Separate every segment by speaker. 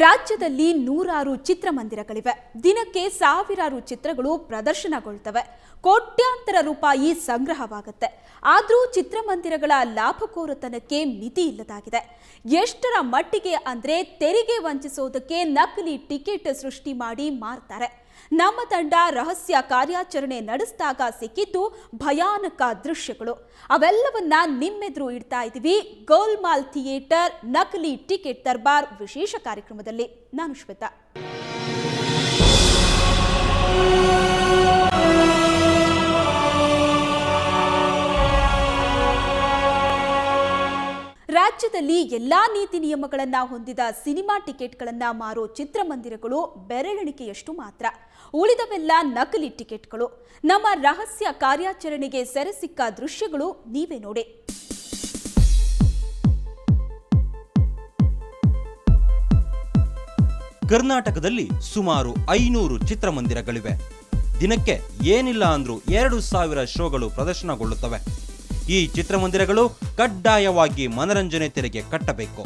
Speaker 1: ರಾಜ್ಯದಲ್ಲಿ ನೂರಾರು ಚಿತ್ರಮಂದಿರಗಳಿವೆ. ದಿನಕ್ಕೆ ಸಾವಿರಾರು ಚಿತ್ರಗಳು ಪ್ರದರ್ಶನಗೊಳ್ತವೆ. ಕೋಟ್ಯಾಂತರ ರೂಪಾಯಿ ಸಂಗ್ರಹವಾಗುತ್ತೆ. ಆದರೂ ಚಿತ್ರಮಂದಿರಗಳ ಲಾಭಕೋರತನಕ್ಕೆ ಮಿತಿ ಇಲ್ಲದಾಗಿದೆ. ಎಷ್ಟರ ಮಟ್ಟಿಗೆ ಅಂದ್ರೆ ತೆರಿಗೆ ವಂಚಿಸೋದಕ್ಕೆ ನಕಲಿ ಟಿಕೆಟ್ ಸೃಷ್ಟಿ ಮಾಡಿ ಮಾರ್ತಾರೆ. ನಮ್ಮ ತಂಡ ರಹಸ್ಯ ಕಾರ್ಯಾಚರಣೆ ನಡೆಸಿದಾಗ ಸಿಕ್ಕಿದ್ದು ಭಯಾನಕ ದೃಶ್ಯಗಳು. ಅವೆಲ್ಲವನ್ನ ನಿಮ್ಮೆದುರು ಇಡ್ತಾ ಇದ್ದೀವಿ ಗೋಲ್ಮಾಲ್ ಥಿಯೇಟರ್ ನಕಲಿ ಟಿಕೆಟ್ ದರ್ಬಾರ್ ವಿಶೇಷ ಕಾರ್ಯಕ್ರಮದಲ್ಲಿ. ನಾನು ಶ್ವೇತಾ. ರಾಜ್ಯದಲ್ಲಿ ಎಲ್ಲಾ ನೀತಿ ನಿಯಮಗಳನ್ನ ಹೊಂದಿದ ಸಿನಿಮಾ ಟಿಕೆಟ್ಗಳನ್ನ ಮಾರೋ ಚಿತ್ರಮಂದಿರಗಳು ಬೆರಳೆಣಿಕೆಯಷ್ಟು ಮಾತ್ರ. ಉಳಿದವೆಲ್ಲ ನಕಲಿ ಟಿಕೆಟ್ಗಳು. ನಮ್ಮ ರಹಸ್ಯ ಕಾರ್ಯಾಚರಣೆಗೆ ಸೆರೆಸಿಕ್ಕ ದೃಶ್ಯಗಳು ನೀವೇ ನೋಡಿ.
Speaker 2: ಕರ್ನಾಟಕದಲ್ಲಿ ಸುಮಾರು 500 ಚಿತ್ರಮಂದಿರಗಳಿವೆ. ದಿನಕ್ಕೆ ಏನಿಲ್ಲ ಅಂದ್ರೂ 2000 ಶೋಗಳು ಪ್ರದರ್ಶನಗೊಳ್ಳುತ್ತವೆ. ಈ ಚಿತ್ರಮಂದಿರಗಳು ಕಡ್ಡಾಯವಾಗಿ ಮನರಂಜನೆ ತೆರಿಗೆ ಕಟ್ಟಬೇಕು.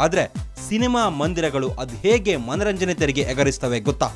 Speaker 2: ಆದ್ರೆ ಸಿನಿಮಾ ಮಂದಿರಗಳು ಅದು ಹೇಗೆ ಮನರಂಜನೆ ತೆರಿಗೆ ಎಗರಿಸ್ತವೆ ಗೊತ್ತಾ?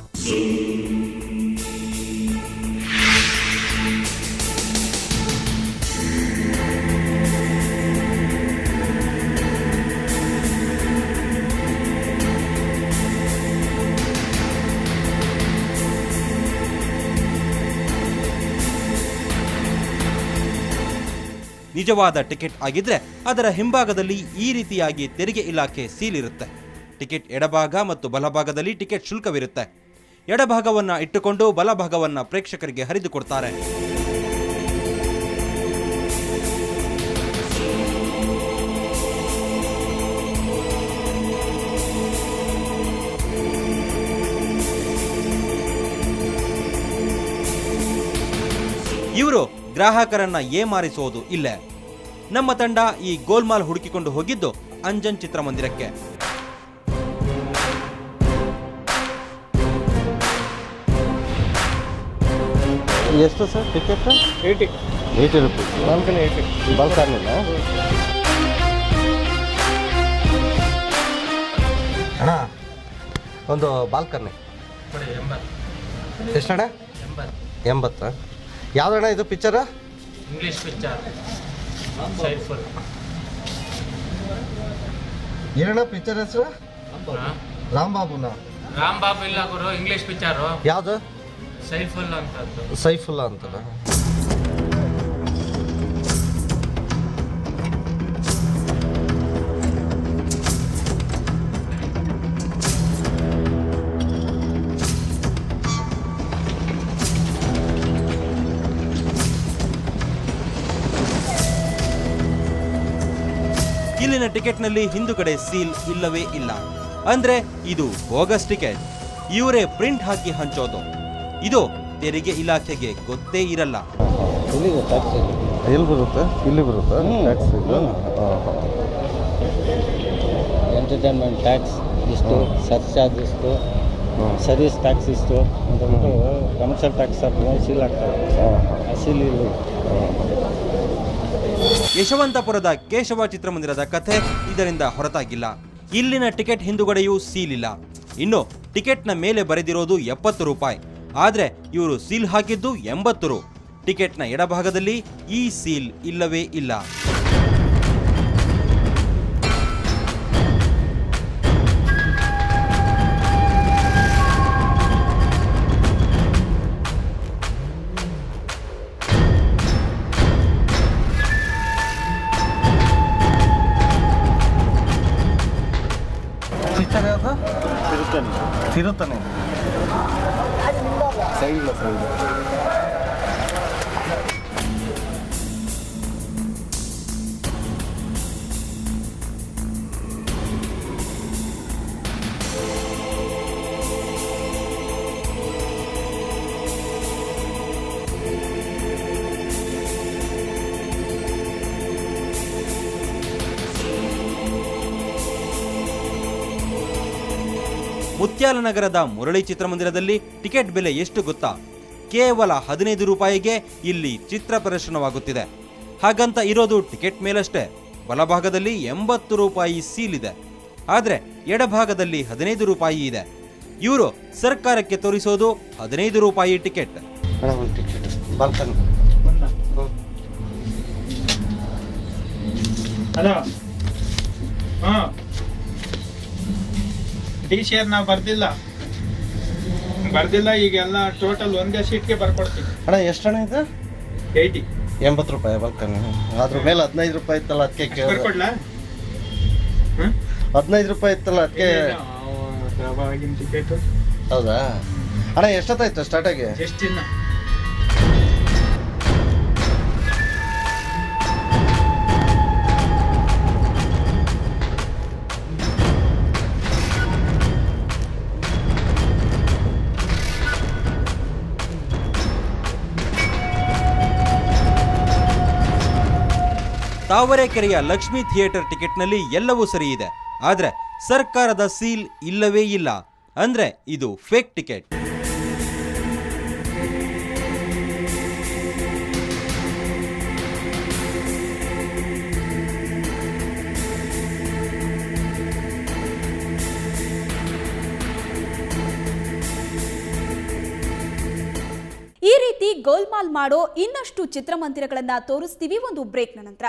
Speaker 2: ನಿಜವಾದ ಟಿಕೆಟ್ ಆಗಿದ್ರೆ ಅದರ ಹಿಂಭಾಗದಲ್ಲಿ ಈ ರೀತಿಯಾಗಿ ತೆರಿಗೆ ಇಲಾಖೆ ಸೀಲ್ ಇರುತ್ತೆ. ಟಿಕೆಟ್ ಎಡಭಾಗ ಮತ್ತು ಬಲಭಾಗದಲ್ಲಿ ಟಿಕೆಟ್ ಶುಲ್ಕವಿರುತ್ತೆ. ಎಡಭಾಗವನ್ನ ಇಟ್ಟುಕೊಂಡು ಬಲಭಾಗವನ್ನ ಪ್ರೇಕ್ಷಕರಿಗೆ ಹರಿದುಕೊಡ್ತಾರೆ. ಇವರು ಗ್ರಾಹಕರನ್ನ ಏಮಾರಿಸೋದು ಇಲ್ಲೇ. ನಮ್ಮ ತಂಡ ಈ ಗೋಲ್ಮಾಲ್ ಹುಡುಕಿಕೊಂಡು ಹೋಗಿದ್ದು ಅಂಜನ್ ಚಿತ್ರಮಂದಿರಕ್ಕೆ.
Speaker 3: ಎಷ್ಟು ಸರ್ ಟಿಕೆಟ್? 80 ರೂಪೀಸ್. ಬಾಲ್ಕನಿ 80. ಬಾಲ್ಕನಿನ ಅಣ್ಣ ಒಂದು ಬಾಲ್ಕನಿ ಎಷ್ಟಣ್ಣ? 80. ಯಾವ್ದಣ್ಣ ಇದು ಪಿಕ್ಚರ್?
Speaker 4: English picture.
Speaker 3: ಏನಣ್ಣ ಪಿಕ್ಚರ್ ಹೆಸರು? ರಾಂಬಾಬುನ?
Speaker 4: ರಾಂಬಾಬು ಇಲ್ಲ ಗುರು, ಇಂಗ್ಲಿಷ್ ಪಿಕ್ಚರ್.
Speaker 3: ಯಾವ್ದು?
Speaker 4: ಸೈಫುಲ್ಲಾ ಅಂತ.
Speaker 3: ಸೈಫುಲ್ಲಾ ಅಂತಲ್ಲ.
Speaker 2: ಇಲ್ಲಿನ ಟಿಕೆಟ್ನಲ್ಲಿ ಹಿಂದುಗಡೆ ಸೀಲ್ ಇಲ್ಲವೇ ಇಲ್ಲ. ಅಂದ್ರೆ ಇದು ಬೋಗಸ್ ಟಿಕೆಟ್. ಇವರೇ ಪ್ರಿಂಟ್ ಹಾಕಿ ಹಂಚೋದು. ಇದು ತೆರಿಗೆ ಇಲಾಖೆಗೆ ಗೊತ್ತೇ ಇರಲ್ಲ.
Speaker 3: ಎಲ್ಲಿ ಬರುತ್ತೆ? ಇಲ್ಲಿ ಬರುತ್ತೆ ಟ್ಯಾಕ್ಸ್.
Speaker 5: ಎಂಟರ್ಟೈನ್ಮೆಂಟ್ ಟ್ಯಾಕ್ಸ್ ಇಷ್ಟು, ಸರ್ಚಾರ್ಜ್ ಇಷ್ಟು, ಸರ್ವಿಸ್ ಟ್ಯಾಕ್ಸ್ ಇಷ್ಟು ಅಂತ ಕಮರ್ಷಿಯಲ್ ಟ್ಯಾಕ್ಸ್ ಸೀಲ್ ಆಗ್ತದೆ. ಆ ಸೀಲ್ ಇಲ್ಲಿ.
Speaker 2: ಯಶವಂತಪುರದ ಕೇಶವ ಚಿತ್ರಮಂದಿರದ ಕಥೆ ಇದರಿಂದ ಹೊರತಾಗಿಲ್ಲ. ಇಲ್ಲಿನ ಟಿಕೆಟ್ ಹಿಂದುಗಡೆಯೂ ಸೀಲ್ ಇಲ್ಲ. ಇನ್ನು ಟಿಕೆಟ್ನ ಮೇಲೆ ಬರೆದಿರೋದು 70 ರೂಪಾಯಿ. ಆದ್ರೆ ಇವರು ಸೀಲ್ ಹಾಕಿದ್ದು 80 ರು. ಟಿಕೆಟ್ನ ಎಡಭಾಗದಲ್ಲಿ ಈ ಸೀಲ್ ಇಲ್ಲವೇ ಇಲ್ಲ.
Speaker 3: ಪಿಕ್ಚರ್ ಯಾವುದು? ತಿರುತ್ತನೆ. ಸೈಡ್ ಇಲ್ಲ ಸೈಡ್.
Speaker 2: ಮುತ್ಯಾಲನಗರದ ಮುರಳಿ ಚಿತ್ರಮಂದಿರದಲ್ಲಿ ಟಿಕೆಟ್ ಬೆಲೆ ಎಷ್ಟು ಗೊತ್ತಾ? ಕೇವಲ 15 ರೂಪಾಯಿಗೆ ಇಲ್ಲಿ ಚಿತ್ರ ಪ್ರದರ್ಶನವಾಗುತ್ತಿದೆ. ಹಾಗಂತ ಇರೋದು ಟಿಕೆಟ್ ಮೇಲಷ್ಟೇ. ಬಲಭಾಗದಲ್ಲಿ 80 ರೂಪಾಯಿ ಸೀಲ್ ಇದೆ. ಆದ್ರೆ ಎಡಭಾಗದಲ್ಲಿ 15 ರೂಪಾಯಿ ಇದೆ. ಇವರು ಸರ್ಕಾರಕ್ಕೆ ತೋರಿಸೋದು 15 ರೂಪಾಯಿ ಟಿಕೆಟ್.
Speaker 3: ಅಣ್ಣ ಒಂದು ಟಿಕೆಟ್ ಬಾಲ್ಕನಿ.
Speaker 6: ಹಲೋ, ಹಾಂ, ಡಿ ಶೇರ್ ನಾವು ಬರ್ದಿಲ್ಲ, ಈಗೆಲ್ಲ ಟೋಟಲ್ ಒಂದೇ ಸೀಟ್ಗೆ ಬರ್ಕೊಡ್ತೀನಿ.
Speaker 3: ಅಣ್ಣ ಎಷ್ಟು ಹಣ ಇದು? 80 ರೂಪಾಯಿ ಬಾಲ್ಕನಿ. ಅದ್ರ ಮೇಲೆ 15 ರೂಪಾಯಿ ಇತ್ತಲ್ಲ ಅದಕ್ಕೆ ಕೇಳಿದೆ.
Speaker 6: ಬರ್ಕೊಡ್ಲಾ?
Speaker 3: 15 ರೂಪಾಯಿ ಇತ್ತಲ್ಲ ಅದಕ್ಕೆ.
Speaker 6: ಅವಾಗಿನ ಟಿಕೆಟು.
Speaker 3: ಹೌದಾ ಅಣ್ಣ, ಎಷ್ಟೊತ್ತಾಯ್ತು ಸ್ಟಾರ್ಟ್ ಆಗಿ?
Speaker 6: ಎಷ್ಟಿನ್ನ?
Speaker 2: ತಾವರೆಕೆರೆಯ ಲಕ್ಷ್ಮೀ ಥಿಯೇಟರ್ ಟಿಕೆಟ್ನಲ್ಲಿ ಎಲ್ಲವೂ ಸರಿ ಇದೆ, ಆದ್ರೆ ಸರ್ಕಾರದ ಸೀಲ್ ಇಲ್ಲವೇ ಇಲ್ಲ. ಅಂದ್ರೆ ಇದು ಫೇಕ್ ಟಿಕೆಟ್.
Speaker 1: ಈ ರೀತಿ ಗೋಲ್ಮಾಲ್ ಮಾಡೋ ಇನ್ನಷ್ಟು ಚಿತ್ರಮಂದಿರಗಳನ್ನ ತೋರಿಸ್ತೀವಿ ಒಂದು ಬ್ರೇಕ್ನ ನಂತರ.